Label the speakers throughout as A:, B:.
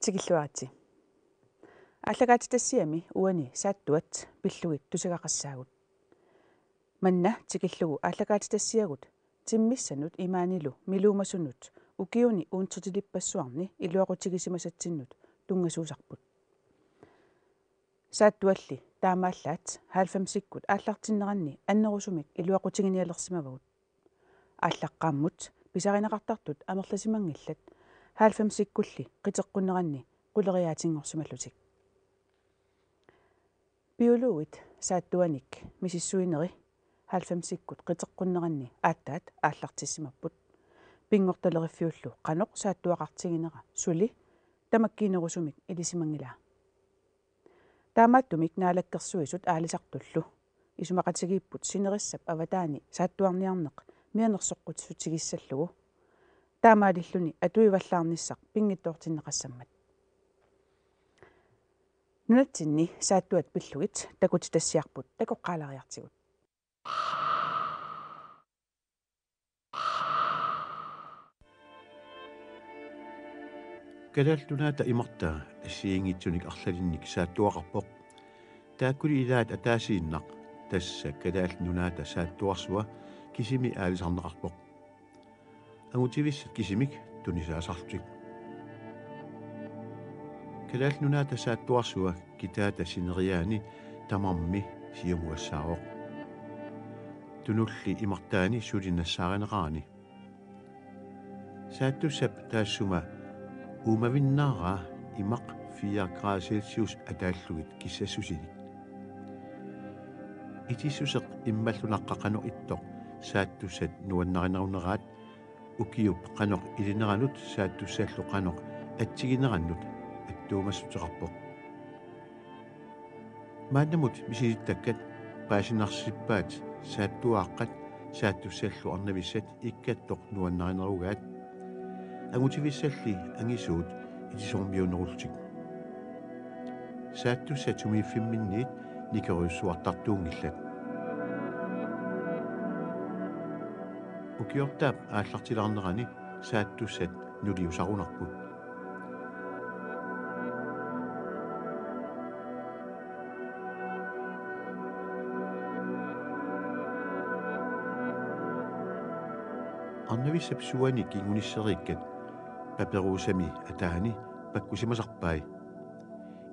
A: тикиллуарати аллагаатитассиами уани сааттуат пиллугит тусагақассаагут манна тикиллугу аллагаатитассиагут тиммиссанут имаанилу милуумасунут укиуни уунтертилиппассуарни илуақутигисимасатсиннут тунгасуусарпут сааттуалли таамааллаат 90-сиккут ааллартиннеранни аннерусумик илуақутигиниалерсимавагут ааллаққааммут писаринеқартартут амерласимангиллат 90-сиккулли қитеққуннеранни quleriaatiнгорсумаллутик биолугит сааттуаник мисиссуинери 90-сиккут қитеққуннеранни ааттаат ааллартиссимаппут пингорталериффиуллу қаноқ сааттуақартигинера сули тамаккинерусумик илисимангила таамааттумик наалаккерсуисут аалисартуллу исумақатигииппут синериссап аватаани сааттуарниарнеқ мианерсоққутсутигиссаллугу таамаалиллуни атуиваллаарниссақ пингиттоортиннеқассаммат нунатсинни сааттуат пиллугит такути тассиарпут такоққаалариартигут
B: кадалтунаата имартаа ассиингитсуник арлалинник сааттуақарпоқ тааккули илаат атаасииннақ тасса кадалтунаата сааттуарсуа кисими аалисарнеқарпоқ агутивиссат кисимик тунисаасарлутик кадалтунаата сааттуарсуа китаата синериаани тамарми сиумуассаавоқ тунулли имартаани сулинассааринеқарани сааттуссап таассума умавиннаараа имақ 4 градус Celsius атааллугит киссассусиник итиссусеқ иммаллунаққақану иттоқ сааттуссат нуаннаринарунераат укиуп қаноқ илинеранут сааттуссааллу қаноқ атсигинераннут аттуумассутеқарпоқ мааннамут мисилиттаккат паасинарсиппаат сааттуааққат сааттуссааллу арнависсат иккаттоқ нуаннаринеругаат агутивиссалли ангисуут итисормиунерултик сааттуссат сумииффимминниит никеруйуссуартартуунгиллат укиортаап ааллартилаарнерани сааттуссат нулиусарунарпут арнависсап суаник кингуниссериккат паперуусами атаани паккусимасарпай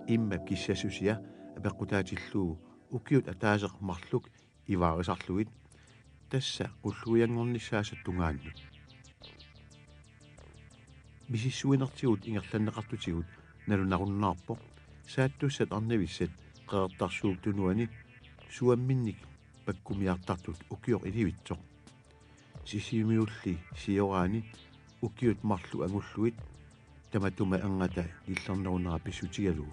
B: имма киссасусиа апеққутаатиллуу укиут атаасеқ марлук иваарисарлугит тасса уллуянгорниссаасат тунгааннут мисиссуинертигут ингерланнеқартутигут налунаруннаарпо сааттуссат арнависсат қеэртарсууп тунуани суамминник паккумиартартут укиоқ иливитсоқ сисимиулли сиораани укиут марлу ангуллуит таматума ангата иллернерунера писсутигалугу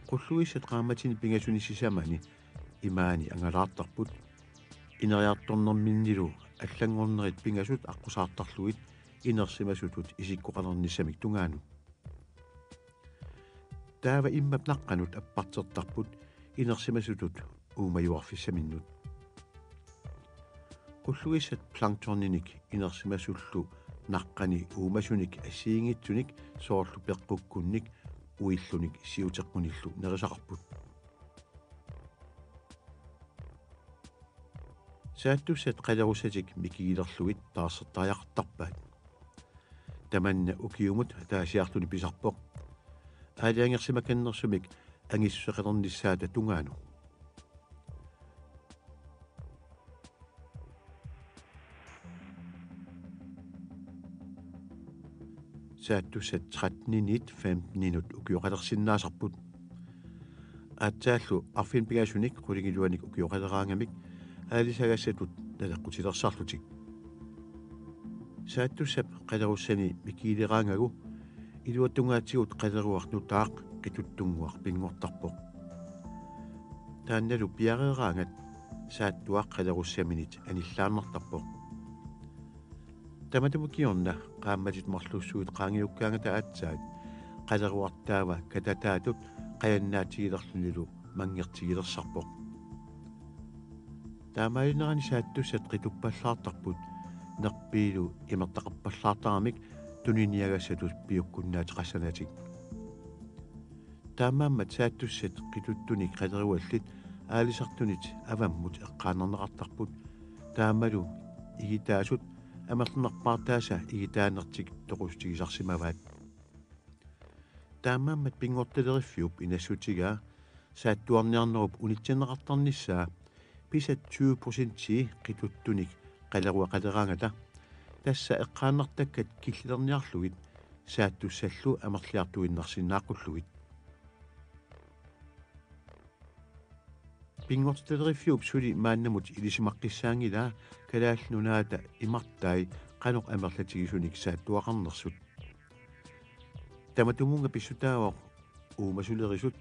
B: qulluissat qaammatini pingasunississamani imaani angalaartarput ineriartornerminnilu аллангорнерит пингасут аққусаартарлуит инерсимасутут исиккоқалернissamик тунгаanu таава иммап наққанут аппартертарпут инерсимасутут уумаюарфиссаминнут qulluissat planktorninik инерсимасуллу наққани уумасуник ассиингитсуник соорлу пеққуккунник уиллуник сиутеққуниллу нерисақарпут сааттуссат қалерусатик микигилерлугит таарсертариақартарпаат таманна укиумут таасиартуни писарпоқ аалиангерсимаканнерсумик ангиссуақалерниссаата тунгаану сааттуссат 13:15 укиоқалерсиннаасарпут аатсааллу арфин пигасуник qulигилуаник укиоқалераангамик аалисагассатут налеққутилерсарлутик сааттуссап қалеруссани микиилераангагу илуаттунгаатсигут қалеруарнутаақ қитуттунгуар пингортарпоқ таанналу пиареераангат сааттуақ қалеруссаминит аниллааннартарпоқ таматумукиорна qaammatит марлуссуит qaangiukkaangata aatsaat qaleruartaava katataatut qayannaatigilerlunilу мангертигилерсарпоқ таамаалинерани сааттуссат qituppallaartarput нерпиилу имертақарпаллаартарамик tuniniagassatut piukkunnaat qassanatik taammaammat saattussat qituttunik qateriuallit aalisartunit avammut eqqaanerneqartarput taammalu igitaasut амерлунарпаартааса игитаанертик тоқустигисарсимаваат таамааммат пингорталериффиуп инассутигаа сааттуарниарнеруп унитсинеқартарниссаа писат 20% қитуттуник қалеруа қалераангата тасса эққааннартаккат киллерниарлугит сааттуссаллу амерлиартуиннарсинааққуллугит пингорталериффиуп сули мааннамут илисимаққиссаангилаа калааллунаата имартай qanuq амерлатигисуник сааттуақарнерсут таматумунга писсутаавоқ уумасулерисут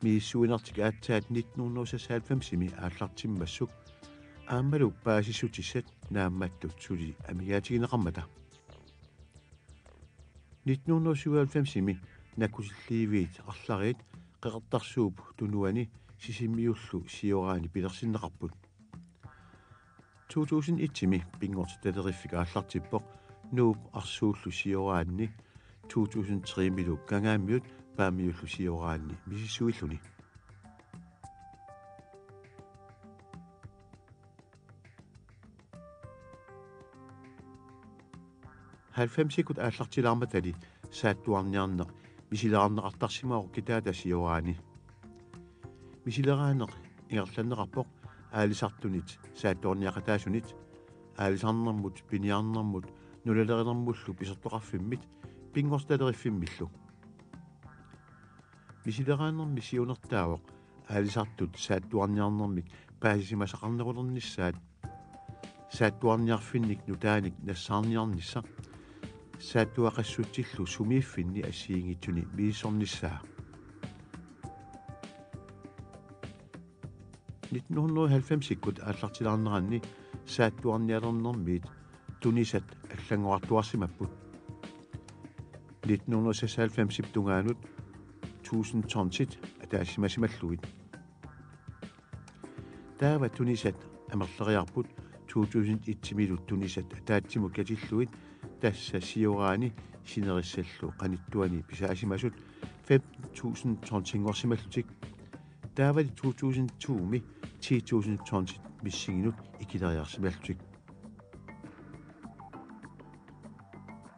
B: мииссуинартик аатсаат 1990 ааллартиммассук ааммалу паасиссутиссат наамматтут сули амигаатигинеқармата 1990 накусилливиит арлариит қеқартарсууп тунуани сисиммиуллу сиораани пилерсиннеқарпут 2001 пингорталериффик ааллартиппоқ нууп арсууллу сиораанни 2003 милу кангааммиут паамиуллу сиораанни мисиссуиллуни халфемсикут ааллартилаарматали сааттуарниарнеқ мисилеарнеқартарсимаоқ китаата сиораани мисилераанеқ ингерланнеқарпоқ аалисартунит сааттуарниақатаасунит аалисарнэрмут пиниарнэрмут нулалеринэрмуллу писертоқарфиммит пингорталериффиммиллу мисилераанерми сиунертаавоқ аалисартут сааттуарниарнэрмик паасисимасақарнерулерниссаат сааттуарниарфинник нутааник нассаарниарнисса сааттуақассутсиллу сумииффинни ассиингитсуни мииссорниссаа 1990-иккут ааллартилаарнеранни сааттуарниалернэрмиит тунисат аллангуартуарсимаппут 1996 тунгаанут 1000 тоннит атаассимасималлугит таава тунисат амерлериарпут 2001 милут тунисат атаатсиму катиллуит тасса сиораани синериссаллу qaниттуани писаасимасут 5000 тоннингорсималлутик таавали 2002 ми 10000 тоннит миссигинут икилериарсималлутик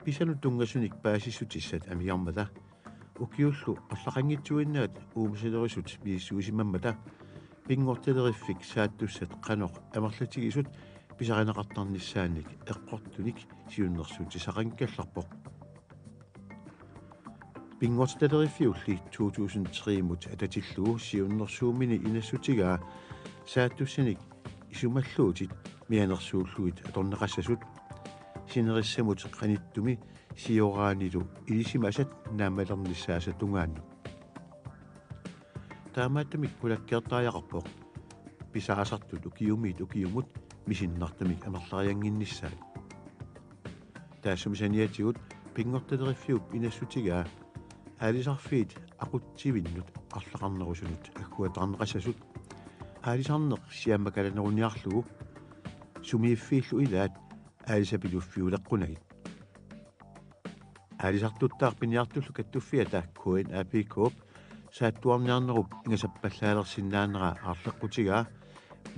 B: писанут тунгасуник паасиссутиссат амиармата укиуллу арлақангитсуиннаат уумасилерисут мииссуисимаммата пингорталериффик сааттуссат qaноқ амерлатигисут писаринеқартарниссааник эққортуник сиуннерсуутисақангкалларпоқ пингорталериффиулли 2003 мут ататиллуу сиуннерсуумини инассутигаа сааттуссаник исумаллуутит мианерсууллуит аторнеқассасут синериссамут qaниттуми сиораанилу илисимасат наамалерниссааса тунгаанну таамааттамик пулаккертааяқарпоқ писаасартут укиумит укиумут мисиннартамик амерлариангиннissaат таассумисаниатигут пингорталериффиуп инассутигаа аалисарфиит aqutsivinнут арлақарнерусунут аккуатарнеқассасут аалисарнеқ сиаммакаланеруниарлугу сумииффииллу илаат аалисапилуффиулеққунагит аалисартуттаар пиниартуллу каттуффиата куин апикоп сааттуарниарнеруп ингасаппаллаалерсиннаанера аарлеққутигаа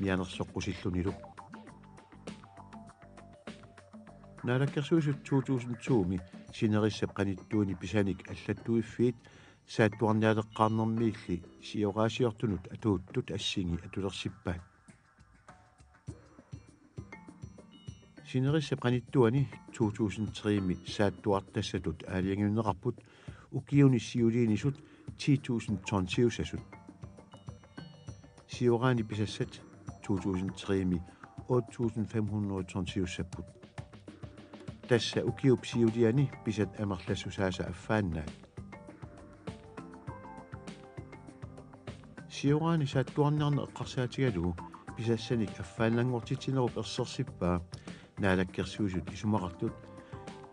B: мианерсоққусиллунилу наалаккерсуисут 2002 ми синериссап qaниттууни писаник аллаттуиффиит сааттуарниалеққарнэрмиилли сиораасиортунут атууттут ассинги атулерсиппаат синериссап qaниттуани 2003 ми сааттуартассатут аалиангиннеқарпут укиуни сиулиинисут 10000 тонн сиусасут сиораани писассат 2003 ми 8500 тонн сиуссаппут тасса укиуп сиулиани писат амерлассусааса аффааннаат сиораани сааттуарниарне эққарсаатигалугу писассаник аффааннангортитсинеруп ерсерсиппаа наалаккерсуусут исумақартут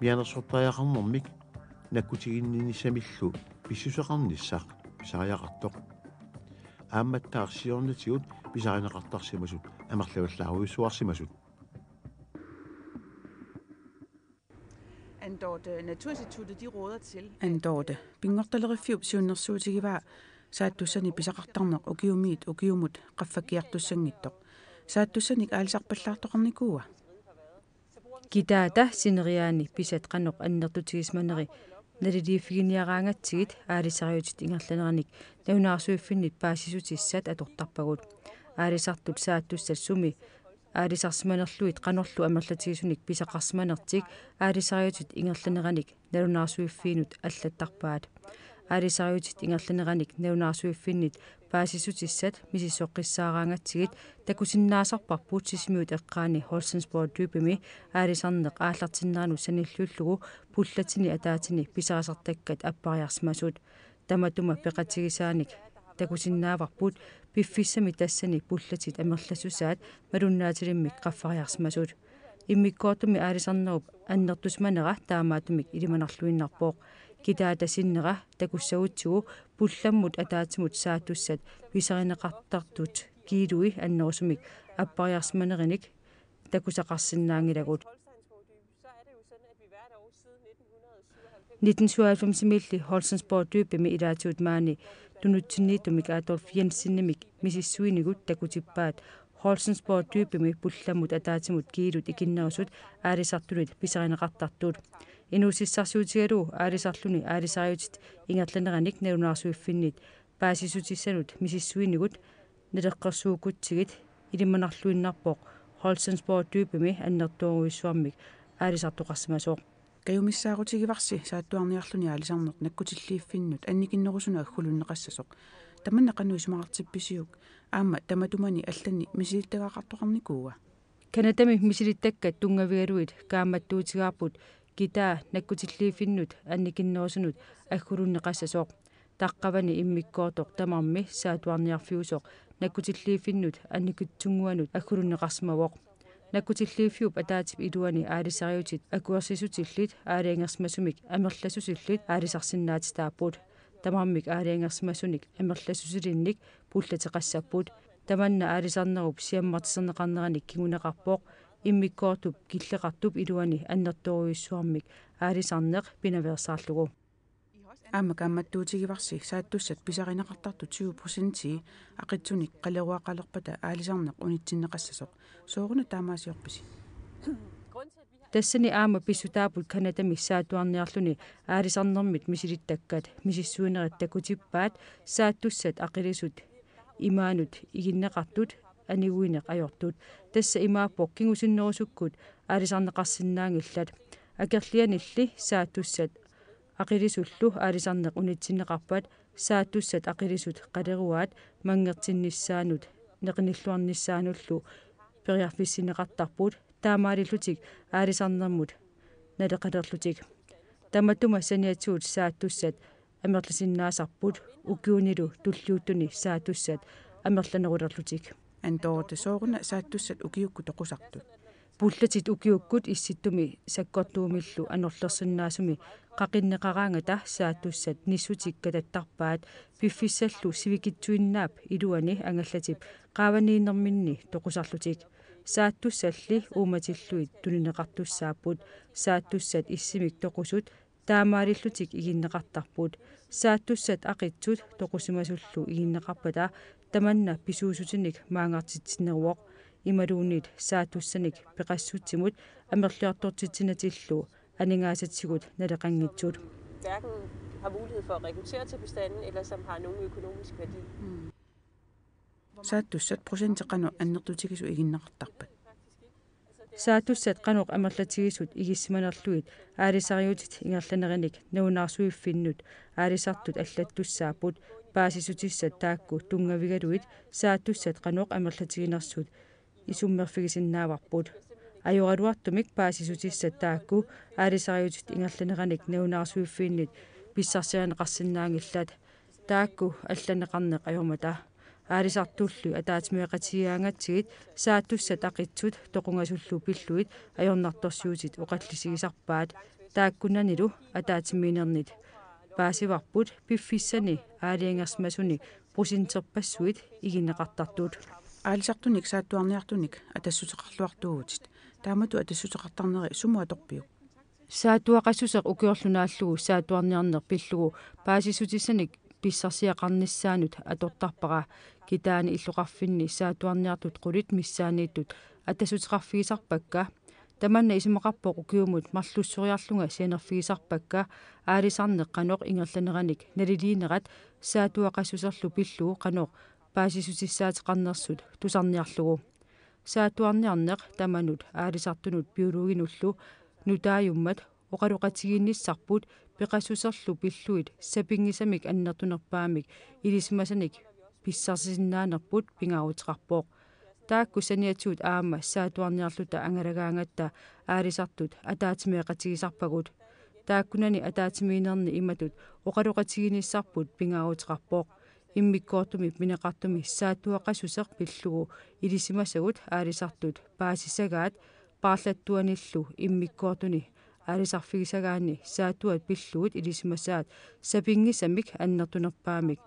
B: мианерсортааяқарнэрмик наккутигиннинissамиллу писсусеқарниссақ писариақартоқ аамматтаар сиорнатигут писаринеқартарсимасут амерлаваллааруйуссуарсимасут
A: And Naturinstituttet de råder til Andorte pingortaleriffiup siunnersuutigivaa saattussani pisaqartarneq ukiumiit ukiumut qaffakiartussangittoq saattussanik aalisarpallaartoqarnikuua
C: kitaata sineriaani pisat qanoq annertutigismaneri naliliiffiginiaraangatsigit aalisariutit ingerlaneranik naunаарsuiffinnit paasisutissat atortarpagut aalisartut saattussat sumi aalisarsimanerluit qanorlu amerlatigisunik pisaqarsmanertik aalisariutit ingerlaneranik nalunaarsuiffiinut allattarpaat aalisariutit ingerlaneranik nalunaarsuiffinnit paasisutissat misissoqqissaaraangatsigit takusinnaasarparput sisimiut eqqaani Holstensborg dybimi aalisarneq aallartinneranu sanillullugu pullatini ataatini pisarasartakkat appariarsmasut tamatuma peqatigisaanik takusinnaavarput piffissami tassani pullatit amerlassusaat malunnaatilimmik qaffariarsmasut immikkoortumi aalisarnerup annertusmanera taamaatumik ilimanarluinnarpooq kitaata sinnera takussagutsigu pullammut ataatimut saattussat pisarineqartartut kiilui annerusumik appariarsmanerinik takusaqarsinnaangilagut 1997 Holstensborg dybimi ilaatiut maani tunutsinniitumik Adolf Jensinnimik misissuinigut takutippaat Holstensborg dybimi pullammut ataatimut kiilut ikinnerusut aalisartunit pisarineqartartuut inusissarsuutigalu aalisarluni aalisariutit ingerlaneranik nalunaarsuiffinnit paasisutissanut misissuinigut naleqqersuukutsigit ilimanarluinnarpoq Holstensborg dybimi annertuoruissuarmik aalisartoqarsimasooq
A: kayumissaaruutigivarsi saattuarniarluni aalisarneq nakkutilliiffinnut annikinnerusuna aggulunneqassasuq tamanna qanuisumaqartippisiuk aamma tamatumani allani misilittagaaqartoqarnikuuga
C: kanatami misilittakkat tungavigaluit kaammattuutigaarput kitaa nakkutilliiffinnut annikinnerusunut aggulunneqassasooq taqqavani immikkoortoq tamarmi saatuarniarfiusoq nakkutilliiffinnut annikutsunguanut aggulunneqarsmavoq nakkutilliiffiup ataatip iluani aalisariutit akuersisutillit aaliangersmasumik amerlassusillit aalisarsinnaatitaapput tamarmik aaliangersmasunik amerlassusilinnik pullateqassapпут tamanna aalisarnerup siammartiserneqarneranik kiguneqarpooq immikkoortup killeqartup iluani annertuoruissuarmik aalisarneq pinaversaarlugu
A: aamma kaammattuutigivarsi saattussat pisarineqartartut 20% aqitsunik qaleruaqalerpata aalisarneq unitsinneqassasoq sooruna taamaasiorpisi
C: tassani aama pissutaaput kanatami saatuarniarluni aalisarnermit misilittakkat misissuinerat takutippaat saattussat aqilisut imaanut iginneqartut aniguineq ajortut tassa imaappoq kingusinnerusukkut aalisarneqarsinnaangillat akerlianilli saattussat aqilisullу aalisarneq unitsinneqarpat saattussat aqilisut qaleruaat mangertinnissaanut neqinilluarnissaanullu periarfissineqartarput taamaalillutik aalisarnermut naleqalerlutik tamatuma saniatuut saattussat amerlasinnaasarput ukiunilu tulliuttuni saattussat amerlanerulerlutik
A: Andorte sooruna saattussat ukiukku toqusartut
C: pullatit ukiukkut issittumi sakkortuumillu anorlersinnaasumi qaqinneqaraangata saattussat nissutikkatattarpaat piffissallu sivikitsuinnaap iluani angallatip qaavaniinnerminni toqusarlutik saattussalli uumatilluit tunineqartussaapput saattussat issimik toqusut taamaalillutik iginneqartarput saattussat aqitsut toqusimasullu iginneqarpata tamanna pisuusutinik maangartitsineruoq imaluunit saattussanik peqassutsimut amerliartortitsinatillu aningaasatsikut naleqanngitsut
D: hverken har mulighed for at rekruttere til bestanden eller som har nogen økonomisk værdi.
A: saattussat prosentteqanu annertutigisu iginneqartarpat
C: saattussat qanuq amerlatigisut igissimanerluit aalisariutit ingerlanerinik naunаарsuiffinnut aalisartut allattussaapput paasisutissat taakku tungavigaluit saattussat qanuq amerlatiginersut isummerfigisinnaavaarput ajuraluartumik paasisutissat taakku aalisariutit ingerlaneranik naunаарsuiffinnit pissarsianeqarsinnaangillat taakku allaneqarneq ajormata aalisartullu ataatimiaqatigaangatsigit saattussat aqitsut toqungasullu pilluit ajornartorsiutit oqallisigisarpaat taakkunanilu ataatimiinernit paasivarput piffissani aaliangersmasuni pusinterpassuit iginneqartartut
A: aalisartunik saattuarniartunik atassuteqarluartuutit taamatu atassuteqartarneri sumu atorpiuk
C: saatuaqassuseq ukiorlunaallugu saatuarniarneq pillugu paasissutissanik pissarsiaqarnissaanut atortarpara kitaani illuqarfinni saatuarniartut qulit missaaniittut attasutiqarfiisarpakka tamanna isumaqarpoq ukiumut marlussuriarlunga sianerfiisarpakka aalisarneq qanoq ingerlaneranik naliliinerat saatuaqassuserlu pillugu qanoq paasissutissaatiqarnersut tusarniarlugu saatuarniarneq tamanut aalisartunut biologinullu nutaajummat oqaluqatiginnissarput peqassuserlu pilluit sapingisamik annertunerpaamik ilismasanik pissarsinnaanerput pingaarutiqarpoq taakku saniatuut aama saatuarniarluta angalagaangatta aalisartut ataatimiaqatigisarpagut taakkunani ataatimiinerni imatut oqaluqatiginissarput pingaarutiqarpoq immikkoortumi pineqartumi saatuaqassuseq pillugu ilisimasagut aalisartut paasissagaat paarlattuanillu immikkoortuni aalisarfigisagaani saatuat pillugut ilisimasaat sapingisamik annertunerpaamik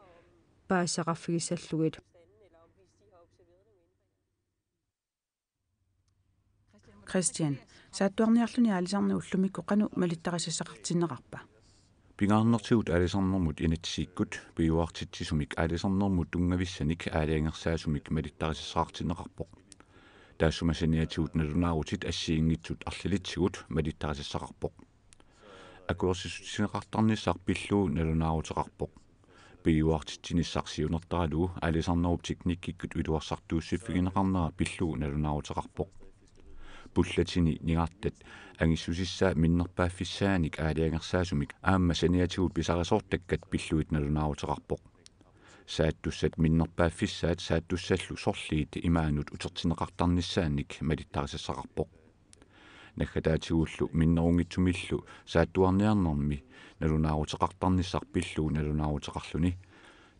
C: paassaqarfigissallugit
A: Christian saatuarniarluni aalisarni ullumikku qanu malittaqassaqartinneqarpa
E: Pingaarnertigut aalisarnermut inatsiikkut piuartitsisumik aalisarnermut tungavисsaник аалиангерсаасумик малиттарисаақартинеқарпоқ таассумасаниатигут налунаарутит ассиингитсут арлилитсигут малиттарисаақарпоқ акуерсисутисинеқартарниссаар пиллуу налунаарутеқарпоқ piuartitsinissarsiunертаралугу аалисарнеруп техниккиккут улуарсартууссиффигинеқарнера пиллуу налунаарутеқарпоқ пуллатини нигартат ангиссусиссаа миннерпааффиссааник аалиангерсаасумик аама саниатигут писарисоортаккат пиллуит налунаарутеқарпоқ сааттуссат миннерпааффиссаат сааттуссаллу сорлиит имаанут утертинеқартарниссааник малиттарисассақарпоқ наггатаатигууллу миннерунгитсумиллу сааттуарниарнерми налунаарутеқартарниссар пиллуу налунаарутеқарлуни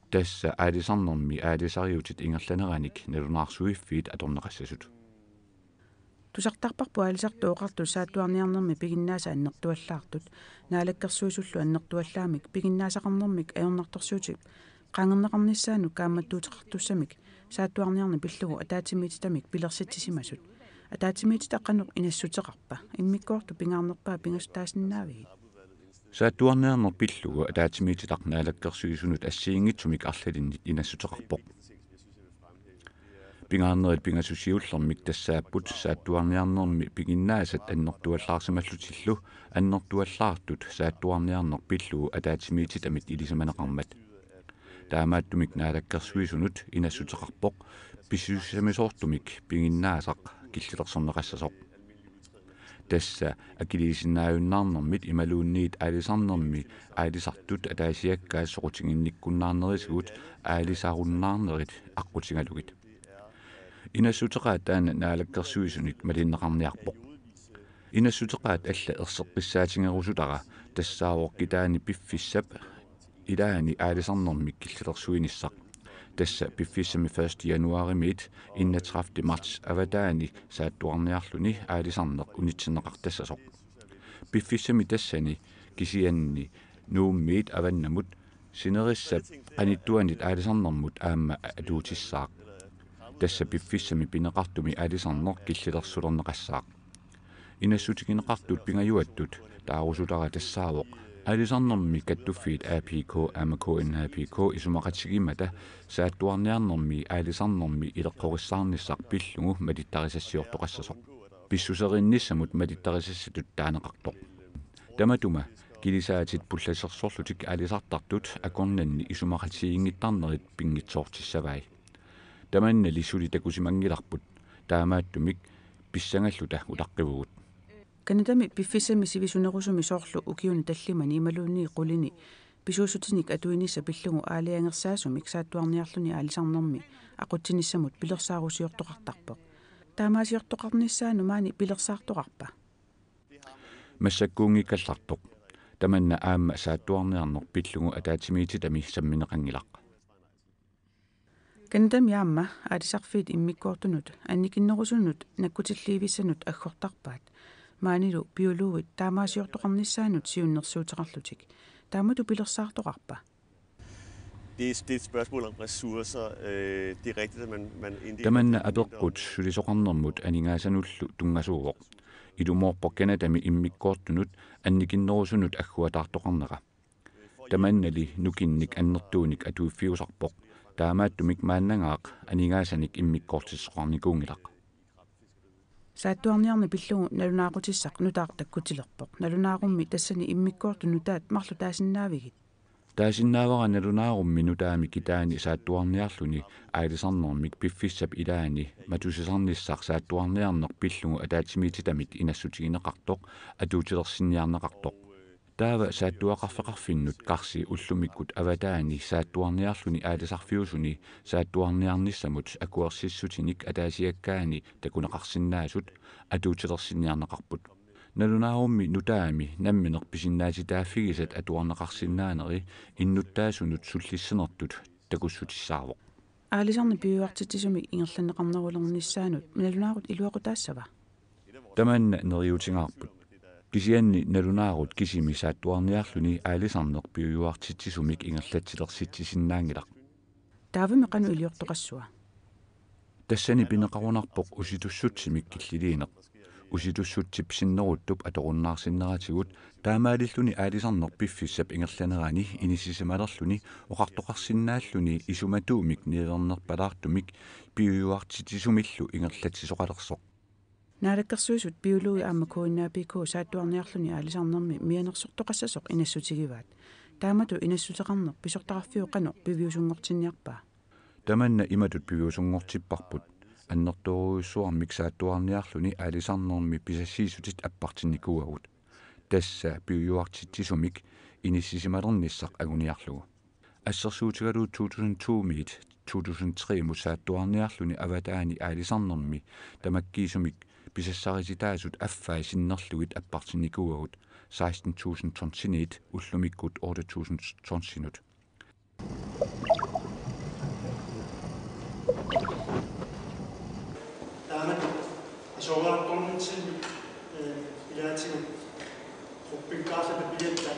E: тасса аалисарнерми аалисариутит ингерланераник налунаарсуиффиит аторнеқассасут
A: тусартарпарпу аалисарту оqartu saatuarniarnermi piginnaasa annertuallaartut naalakkersuusullu annertuallaamik piginnaasaqarnermik ajornartorsuutik qaangerneqarnissaanu kaammattuuteqartussamik saatuarniarni pillugu ataatimiititamik pilersitsisimasut ataatimiitita qanuq inassuteqarpa immikkoortu pingaarnerpaa pingassutaasinnaaviit
E: saatuarniarner pillugu ataatimiititaq naalakkersuisunut assiingitsumik arlalinit inassuteqarpoq pingaarnerit pingasusiullermik tassaaput saattuarniarnermi piginnaasat annertuallaarsimallutillu annertuallaartut saattuarniarner pillugu ataatimiititamit ilisamaneqarmat таамааттумик наалаккерсуисунут инассутеқарпоқ писсуссамисоортумик пигиннаасақ киллилерсернеқассасоқ тасса акилисиннааюннаарнэрмит ималуунниит аалисарнэрми аалисартут атаасиаккаассоқутингинниккуннаарнерисгут аалисааруннаарнерит аққутингалугит инассутеқаат таана наалаккерсуисуник малиннеқарниарпоқ инассутеқаат алла ерсеққиссаатингерусутара тассаавоқ китаани пиффиссап илаани аалисарнэрмик киллилерсуиниссақ тасса пиффиссами 1 януаримит 31 марс аватаани сааттуарниарлуни аалисарнеқ унитсинеқартассасоқ пиффиссами тассани кисианни нууммиит аваннамут синериссап аниттуанит аалисарнэрмут аама алуутиссаақ тасса пиффиссами пинеқартуми аалисарнеқ киллилерсулернеқассаақ инассутигинеқартут пингаюаттут таарусулара тассаавоқ аалисарнэрми каттуффиит APK AMK NAPK исумақатсигимата сааттуарниарнэрми аалисарнэрми илеққорissаарниссақ пиллугу малиттарисассиортоқассасоқ писсусеринниссамут малиттарисассатут таанеқартоқ таматума килисаатит пулласерсорлутик аалисартартут акорнанни исумақатсигингиттарнерит пингитсоортиссавай таманна лисули такусимангиларпут таамааттумик писсангаллута улаққивугут
A: канадами пиффиссами сивисунерусуми соорлу укиуни таллимани ималуунни qulini писуусутиник атуинисса пиллугу аалиангерсаасумик сааттуарниарлуни аалисарнэрми aqutsinисsamут пилерсаарусиортоқартарпоқ таамаасиортоқарниссаану маани пилерсаартоқарпа
E: массаккуунгиккаллартоқ таманна аама сааттуарниарнер пиллугу атаатимиититами самминеқангилақ
A: канадами аама аалисарфиит иммиккоортунут анникиннерусунут наккутиллиивиссанут аггортарпаат маанилу биолугит таамаасиортоқарниссаанут сиуннерсуутеқарлутик таамату пилерсаартоқарпа
F: Det er et spørgsmål om ressourcer. Det er rigtigt, at man
E: tamanna apeqqut sulisoqarnermut aningaasanullu tungasuuvoq ilumorpo Kanadami immikkoortunut annikinnerusunut agguataartoqarnera tamannali nukinnik annertuunik atuuffiusarpoq taamaattumik maannangaaq aningaasanik immikkoortissoqarnikuungilaq
A: saattuarniarni pillugu nalunaaqutissaq nutaaq takkutilerpoq nalunaaqummi tassani immikkoortu nutaat marlu taasinnaavigit
E: taasinnaavara nalunaarummi nutaami kitaani saattuarniarluni aalisarnermik piffissap ilaani matusisarnissaq saattuarniarneq pillugu ataatimiititamit inassutigineqartoq atuutilersinniarneqartoq taava saattuaqarfeqarfinnut qarsi ullumikkut avataani saattuarniarluni aalisarfiusuni saattuarniarnissamut akuersissutinik ataasiakkaani takuneqarsinnaasut atuutilersinniarneqarput nalunaarummi nutaami nammineq pisinnaasitaaffigisat atuarneqarsinnaaneri innuttaasunut sullissenertut takussutissaaroq
A: aalisarni piuartitisumi ingerlaneqarnerulernissaanut nalunaaqut iluaqutaassava
E: tamanna neriutigaarput kisianni nalunaarut kisimi saattuarniarluni aalisarneq piuyuartitisumik ingerlatsilersitsisinnaangilaq
A: taavami qanu iliortoqassua
E: tassani pineqarunarpoq usitussutsimik killiliineq usitussutsi pissinneruttup atoqunnaarsinneratigut taamaalilluni aalisarneq piffissap ingerlanerani inissisimalerluni oqartoqarsinnaalluni isumatuumik niilernerpalaartumik piuyuartitisumillu ingerlatsisoqalersoq
A: naalakkersuisut biologi aamma kuinnaapikku saattuarniarluni aalisarnermi mianersortoqassasoq inassutigivaat taamatu inassuteqarneq pisortaqarfiu qanoq piviusungortinniarpaa
E: tamanna imatut piviusungortipparput annertoruissuarmik saattuarniarluni aalisarnermi pisassiisutit appartinnikuagut tassa piuyuartitisumik inissisimalernissaq aguniarlugu ассерсуутигалуу 2002 мит 2003 мусааттуарниарлуни аватаани аалисарнерми тамаккиисумик писассариситаасут аффай синнерлугит аппартиникууагут 16000 тонсинит уллумиккут 8000 тонсинут
G: таамат асоораарторнитсин илаатигу хуппиккаарлата пиятта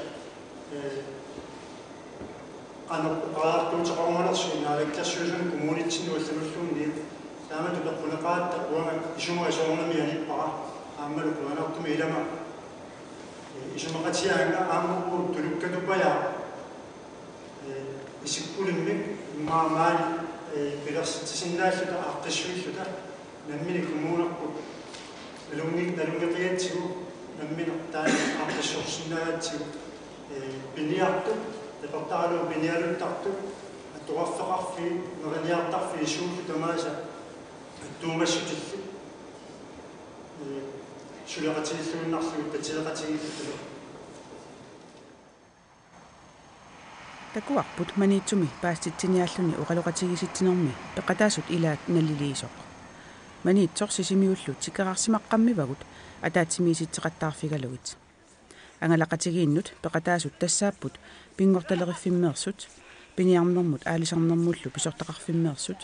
G: qannerpuqaraartuutiqorungalersuun naalakkersuusun kommunitsinnuallanulluunni taamatu peqqunaqaatta uanga isuma isoornami anippara aammalu quanartumi ilama isumaqatiaanga aammuqu tulukkatupaya isikkulimmi maamaali pilersitsisinnaаллута aaqqissuilluta nammini kommunerpu nalungiqiatsigu nammina taani aaqqissorsinnaagatsigu piniartu departalo binialuttartu attuqarfeqarfi meriniartarfi isuullu tamaasa attuumassutillu suleqatigilluunnarlugut patileqatigillu
A: takuarput maniitsumi paastitsiniaalluni uqaloqatigisittinermi peqataasut ilaat nalliliisoq maniitsor sisimiullu tikeraarsimaqqammivagut ataatimiisitteqattaarfigalugit angalaqatigiinnut peqataasut tassaapput pingortaleriffimeersut piniarnermut aalisarnermullu pisortaqarfimmeersut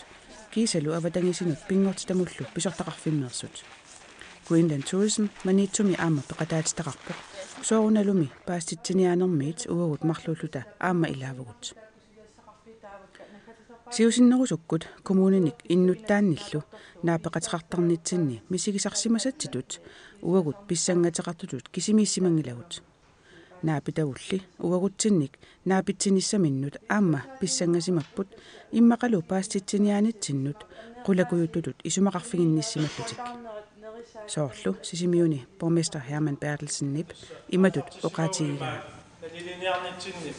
A: kiisalu avatangisinut pingortitamullu pisortaqarfimmeersut Queensland Tourism maniitsumi aamma peqataatitaqarpoq soorunalumi paastitsiniaanermiit uagut marluulluta aamma ilaavugut siusinnerusukkut kommuninik innuttaannillu naapeqatiqartarnitsinni misigisarsimasattitut uagut pissangateqartutut kisimiissimangilagut naapitavulli uagutsinnik naapitsinissaminnut aamma pissangasimapput immaqalu paastitsiniaanitsinnut qulakuyuttutut isumaqarfiginnissimallutик soorlu sisimiuni borgmester Herman Bertelsen-Nip imatut oqaatigigaa
G: naliliniarnitsinni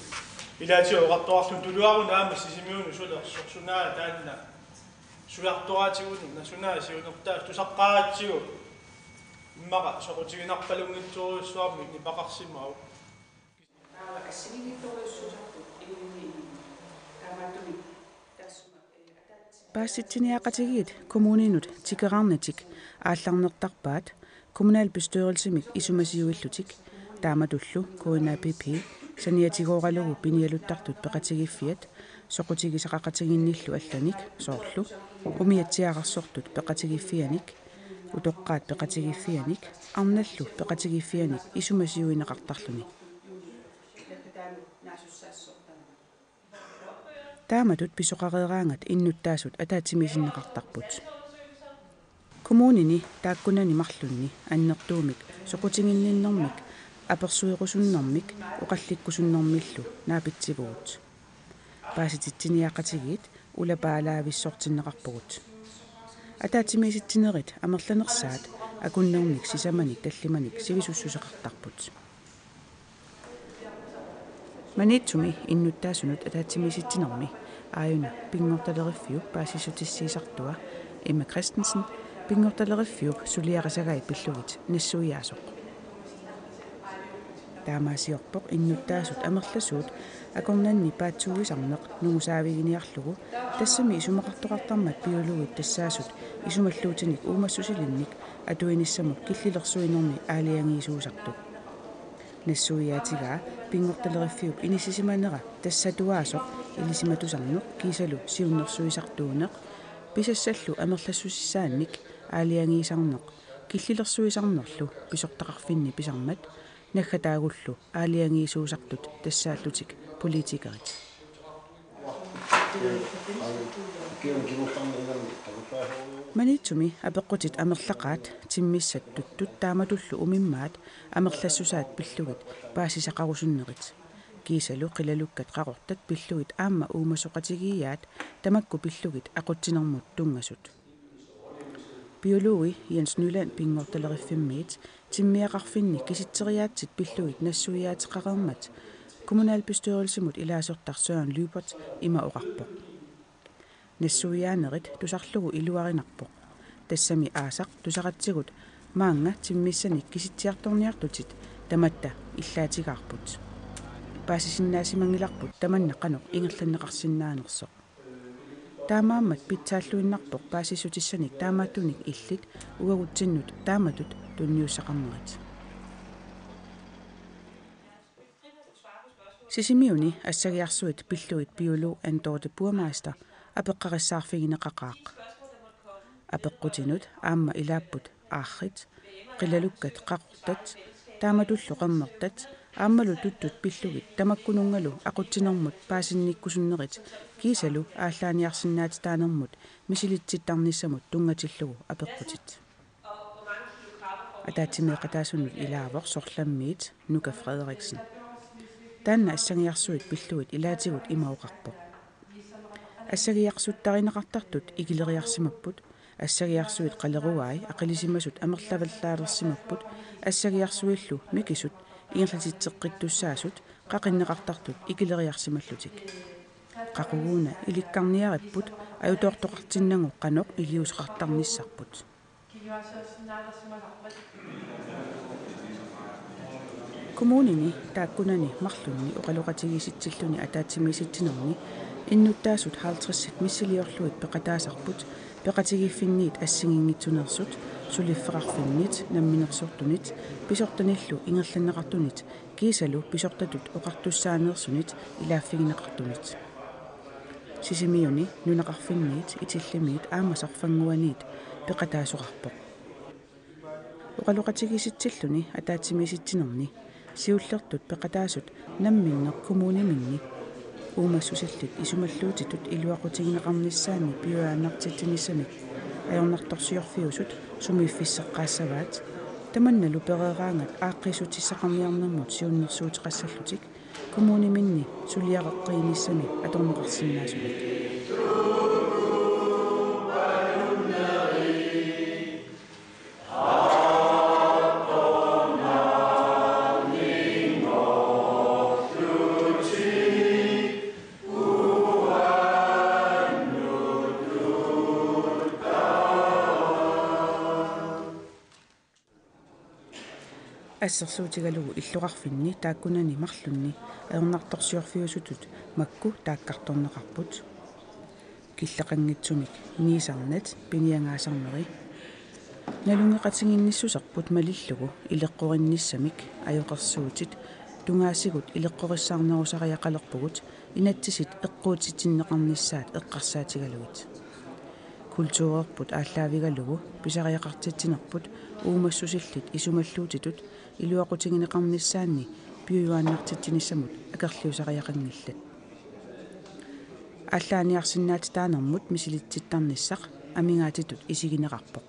G: ilaati oqartoarlu tuluarun aamma sisimiuni sulersorsunaa taanna sulartoraatigun nasunaa siunertaa tusaqqaatigu immaqa soqutiginarpalungitsuruissuarmi nipaqarsimau
A: paastitsiniaqatigiit kommuninut tikeqarnitik aallarnertarpaat kommunalbestyrelsemik isumasiuillutik taamatullu KNPP saniatigooqalugu pinialuttartut peqatigiffiat soqutigisaqaqatiginnillu allanik soorlu umiatsiaqarsortut peqatigiffianik utoqqaat peqatigiffianik arnallu peqatigiffianik isumasiuineqartarluni taamatut pisoqareeraangat innuttaasut ataatimisinneqartarput Kommunini taakkunani marlunni annertuumik soqutiginninnermik apersuiqusunnermik oqallikkusunnermillu naapitsivugut paasitittiniaqatigiit ulapaalaavissortinneqarpugut ataatimiisittinerit amerlanersaat akunnermik sisamanik tallimanik sivisussuseqartarput manitsumi innuttaasunut ataatimiisittinermi aayuna pingortaleriffiup paasissutissiisartua Emma Christensen pingortaleriffiup suliaqasagait pillugit nassuiaasoq taamaasiorpoq innuttaasut amerlasuut akornanni paatsuugisarneq nungusaavigiниарлугу тассами исумақартоқартармат биолугит тассаасут исумаллуутиник уумассусилинник атуиниссамут киллилерсуинерми аалиангиисуусартут нассуиаатигаа пингорталериффиуп инисисиманера тассатуаасоқ илисиматусарнеқ кисалу сиуннерсуисартуунеқ писассаллу амерлассусиссаанник аалиангиисарнеқ киллилерсуисарнерлу писортақарфинни писармат наггатаагуллу аалиангиисуусартут тассааллутик политикерит манитсуми апеққутит амерлақаат тиммиссаттуттут тааматуллу умиммаат амерлассусаат пиллугит паасисақарусуннерит кисалу қилалуккат қақортат пиллугит аама уумасоқатигиаат тамакку пиллугит ақутсинермут тунгасут биологи Jens Nyland пингорталериффиммиит тиммиақарфинни киситсериаатсит пиллугит нассуиаатеқарермат kommunalbestyrelsemut илаасортар Søren Lybert има оқарпоқ нассуиаанерит тусарлугу илуаринарпоқ тассами аасақ тусақатсигут маанга тиммиссаник киситсиарторниартутит таматта иллаатигаарпут паасисиннаасимангиларпут таманна қаноқ ингерланнеқарсинаанерсоқ таамааммат питсааллуиннарпоқ паасиссутиссаник таамааттуник иллит угагутсиннут тааматут тунниуссақарнерит сисимиуни ассагиарсуит пиллуит биолог Андорте Burmeister апеққариссаарфигинеқақаақ апеққутинут аама илааппут ааррит қилалуккат қақортат тааматуллу қаммертат ааммалу туттут пиллугит тамаккунунгалу ақутсинермут паасинниккусуннерит кисалу ааллааниарсинаати таанермут мисилитситтарниссамут тунгатиллугу апеққутит атаатимеқатаасунут илаавор сорламмиит Nuka Frederiksen таанна ассагиарсуит пиллуит илаатигут имаоқарпоқ ассагиарсуттаринеқартартут игилериарсимаппут ассагиарсуит қалеруаи ақилисимасут амерлаваллаалерсимаппут ассагиарсуиллу микисут ингерлатитсеққиттуссаасут қақиннеқартартут игилериарсималлутик қақугуна иликкарниариппут аютоортоқартиннагу қаноқ илиусеқартарниссарпут kommunini taakkunani marlunni oqaluqatigisitsilluni ataatsimisitsinerni innuttaasut 50 missiliorluit peqataasarput peqatigiffinniit assinginngitsunersut suliffeqarfinnit namminersortunit pisortanillu ingerlanneqartunit kiisalu pisortatut oqartussaaneersunit ilaaffigineqartunit sisimiuni nunaqarfinniit itillimiit aamasarfanguaniit peqataasuqarpoq oqaluqatigisitsilluni ataatsimisitsinerni siullertut peqataasut namminneq kommuniminni uumassusillit isumalluutitut iluaqutigineqarnissaani piuaannartittinissamik ajornartorsiorfiusut sumiiffisseqqaassavaat tamannalu pereeraangat aaqqisutissaqarniarnermut siunnersuutiqassallutik kommuniminni suliaqeqqiinissami atorneqarsinnaasunik ассерсуутигалугу иллуқарфинни тааккунани марлунни аернарторсиорфиусутут макку тааккарторнеқарпут киллеқангитсумик ниисарнат пиниангаасарнери налунгеқатингинниссусерпут малиллугу илеққоринниссамик аёқерсуутит тунгаасигут илеққорissаарнерусариақалерпугут инатсисит эққуутитсиннеқарниссаат эққарсаатигалугит культуурерпут ааллаавигалугу писариақартитсинерпут уумассусиллит исумаллуутитут илуақутигинеқарниссаанни пиуюааннартитсиниссамут акерлиусариақангиллат ааллааниарсинаати таанермут мисилитситтарниссақ амингаатитут исигинеқарпоқ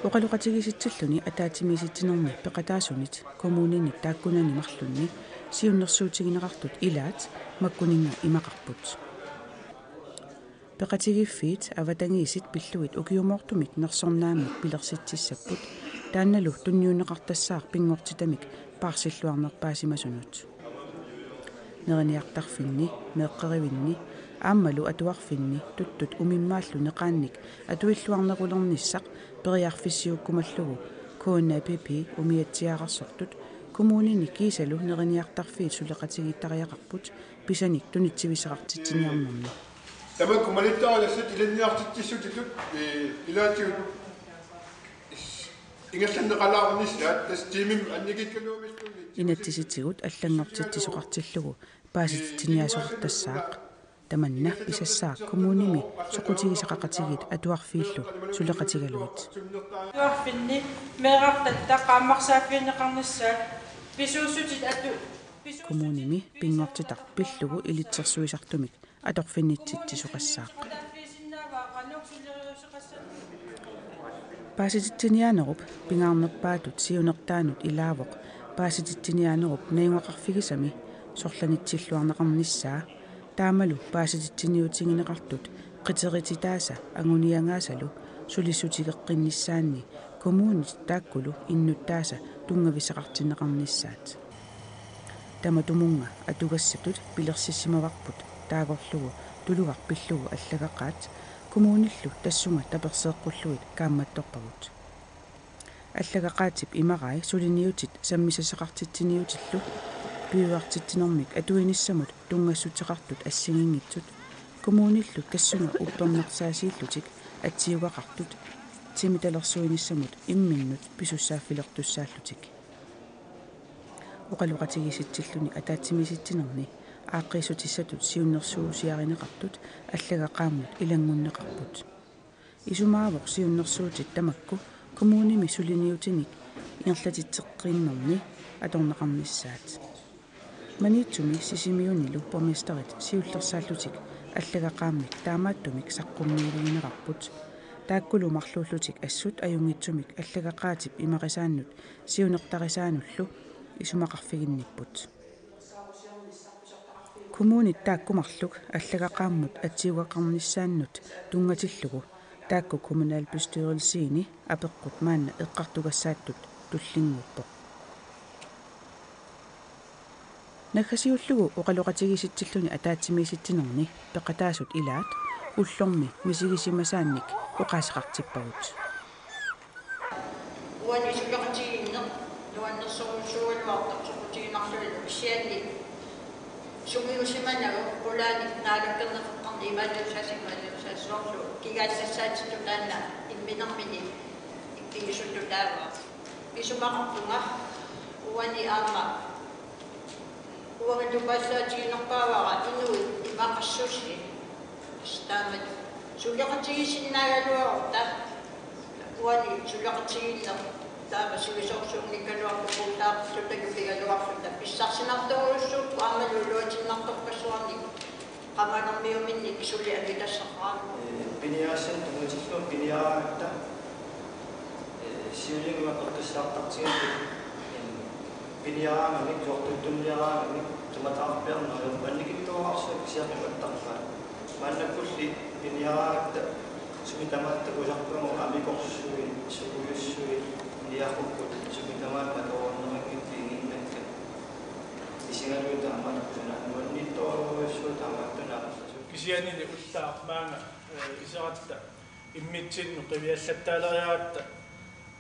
A: Uqaluqatigisittalluni ataatimisittinerni peqataasунит коммунини тааккунани марлунни сиуннэрсуутигинеқартут илаат маккунинга имақарпут пеқатигиффиит аватангиисит пиллуит укиумоортумик нерсорнаамик пилерситсиссаппут таанналу тунниунеқартассаар пингортитамик паарсиллуарнерпаасимасунут нерниартарфинни меэққеривинни ааммалу атуарфинни туттут умиммааллу неқаанник атуиллуарнерулерниссақ периарфиссиуккумаллугу КНПП умиатсиаарсортут коммунини кисалу нерниартарфиит сулеқатигиттариақарпут писаник тунитсивисеқартитсиниарнерни
H: Tämä kumalitaalaiset ilmiartittissutitut ilaatiut ингалланнеқалаарнисаат тас тимим анникиккалуумистуни
A: инаттиситигут аллангортиттисоқартиллугу пааситтиниасоқартассаақ таманна писассаа коммуними соқутигисеқақатигит атуарфииллу сулеқатигалуит
I: атуарфинни меэқартатта қааммарсааффиинеқарнассаат писуусутит ату
A: коммуними пингортитар пиллугу илитсерсуисартумик аторфиннитситсисоқассаақ паасититтинианеруп пингаарнерпаатут сиунертаанут илаавоқ паасититтинианеруп наингақарфигисами сорланитсиллуарнеқарниссаа таамалу паасититтиниутингинеқартут қитерититааса агуниангаасалу сулиссутигеққиннissaанни коммунит тааккулу иннуттааса тунгависеқартиннеқарниссаат таматумунга атугассатут пилерсиссимаварпут таагорлугу тулугар пиллугу аллагақаат коммуниллу тассунга таперсеэққуллуит каамматторпагут аллагақаатип имарай сулиниутит саммисасеқартитсиниутиллу пиуартитсинэрмик атуиниссамут тунгассутеқартут ассигингитсут коммуниллу тассунга уппернерсаасииллутик атсиугақартут тимиталерсуиниссамут имминнут писуссааффилертуссааллутик уқалуқатигиситсиллуни атаатсимиситсинерни ааққисутиссатут сиуннэрсуусиаринеқартут аллагақааммут илангуннеқарпут исумаавоқ сиуннэрсуутит тамакку коммуними сулиниутиник ингерлатитсеққиннерни аторнеқарниссаат манитсуми сисимиунилу помистерит сиуллерсааллутик аллагақааммик таамааттумик саққуммиилигинеқарпут тааккулу марлууллутик ассут аюнгитсумик аллагақаатип имақисааннут сиунертарисаануллу исумақарфигинниппут коммунит тааккумарлук аллагақааммут атсиугақарниссааннут тунгатиллугу таакку коммуналбюстюрилсиини апеққут маанна эққартугассааттут туллингуппоқ нахасиуллугу оқалоқатигиситсиллуни атаатсимиситсинерни пеқатаасут илаат уллорми мисигисимасаанник оқаасеқартиппагут
I: уани сулеқатигинне нуаннерсоруусуалуартарсоқутигинарлуи писсианни сумиусиманагу пулаани наалаккернеққарни имаалусаасимаалусаассуарлу кигаассассаатитутаанна имминермини иккигисуллутаава писумақартунга уани аама уангалупаассаатигинерпаавара инуи имақассуси стаамат сулеқатигисиннаагалуарта уани сулеқатигиннер таама сивисорсуунниккалуарпуутаартутагупигалуарлута писсарсинарторуссуут аамалулуатиннарторпассуарник qamaanermiuminnik suli avitassaqaam
G: piniaassan tumutillu piniaarta siulinguaqertussaartartigut piniaarangik tortuttunniaraangik tumataarpiarnerlu annikittuararsuuk siaqipattarfaa maannakkulli piniaarta sumitamatta ularpumu amikorsuui sukuyussui niaqukut sumitamatta toornerangittiinginnakka isigaluuta amanaqtuna nuannittoruussuutamattuna
J: kisianini ullaaqmaanga iseratta immitsinnu qiviallattaaleriaratta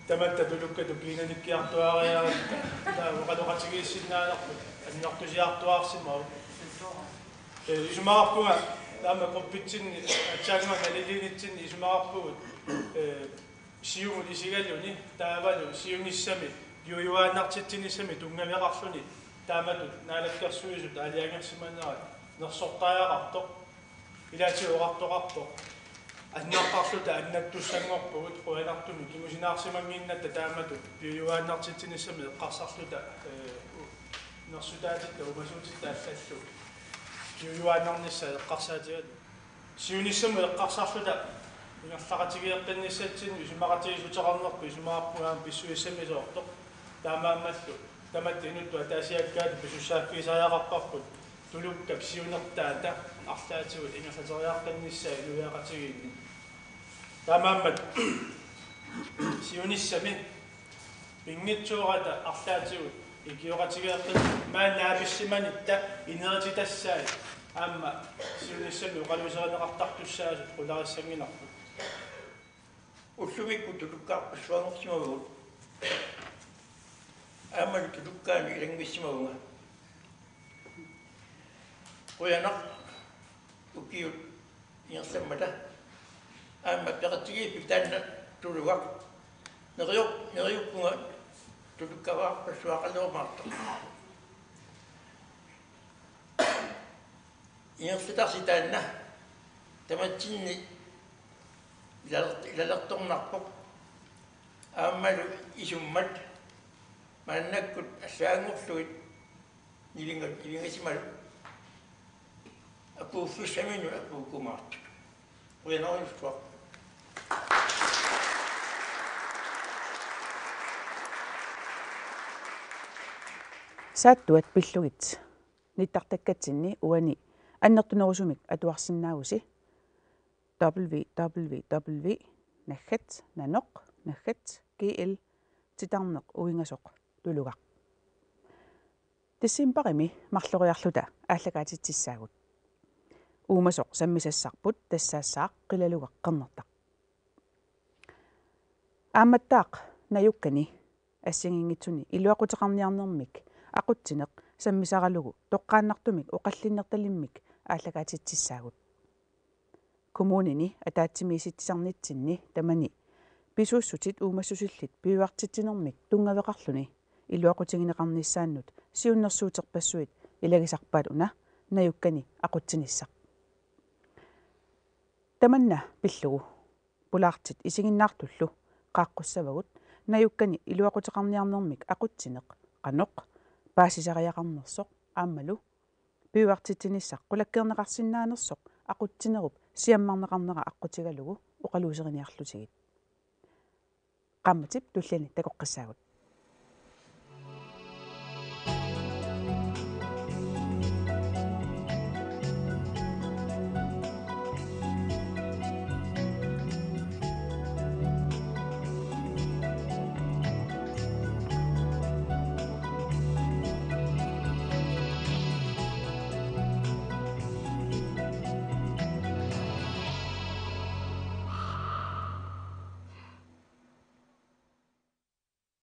J: tamatta tulukkatu kiinanikkiartuariaratta taaqaloqatigiissinnaanarput annertusiartuarsimau isumaarpunga taama qoppitsinni atsaanguan aliliinitsinni isumaarpugut siumut isigalluni taavalu siunissami yuujuaannartitsinissami tungameqarluni taamatut naalakkersuisut aliangersimannerat nersortaajaqartoq ilaatiuqartoqartoq аннеққарлута аннаттуссангорпугут қуанартуми кимусинаарсимангиннатта таамату юуааннартитсинissами эққарсарлута нерсутаатитта умасуутитта аллаллу юуааннарнisса эққарсаатигалу сиуниссаму эққарсарлута ингерлақатигиэққинниссатсин исумақатигисутеқарнерпу исумаарпугаам писсуиссамисоорто таамааммаллу таматти инутту атаасиаккаат писуссааффисаяақарпарпут тулуккап сиунертаата арлаатигут ингерлатериааққинниссаа илуяақатигиинни таамааммат сиуниссами пингитсуурата арлаатигут икиоқатигиэққин мааннааписсиманитта инеретитассаи аама сиуниссами оқалуисеринеқартартуссаасут қулариссангинарпут
G: уллумикку тулуккаарпассуангорсимавгут аамалу тулуккаани илангиссимавунга қуянақ укиут иерсаммата аама пеқатигииппи таанна тулугақ нериуппунга тулуккаваарпассуақалуумаарта иерситарситаанна таматсинни илалерторнарпоқ аамалу исуммат мааннаккут ассаангорлугит нилингасималу апууффиссамину апуукумаарту уянерюффа
A: сааттуат пиллугит ниттартаккатсинни уани аннертунерусумик атуарсинаагуси www.naggat.gl титарнеқ уингасоқ тулугақ тиссимпарими марлориарлута ааллагаатитсаагут уумасоқ саммисассарпут тассаассаақ қилалугақ қернертақ ааматтаақ наюккани ассигингитсуни илуақутеқарниарнермик ақутсинеқ саммисаралугу тоққааннартумик оқаллиннерталиммик ааллагаатитсаагут коммунини атаатсимииситсарнитсинни тамани писууссутит уумассусиллит пиуартитсинермик тунгавеқарлуни илуақутигинеқарниссааннут сиуннэрсуутерпассуит илагисарпаат уна наюккани ақутсиниссақ таманна пиллугу пулаартит исигиннаартуллу қааққуссавагут наюккани илуақутеқарниарнермик ақутсинеқ қаноқ паасисариақарнерсоқ ааммалу пиуартитсиниссақ қулаккернеқарсинаанерсоқ ақутсинеруп сиаммарнеқарнера аққутигалугу оқалуусериниарлутигит қамматип туллани такоққиссаагут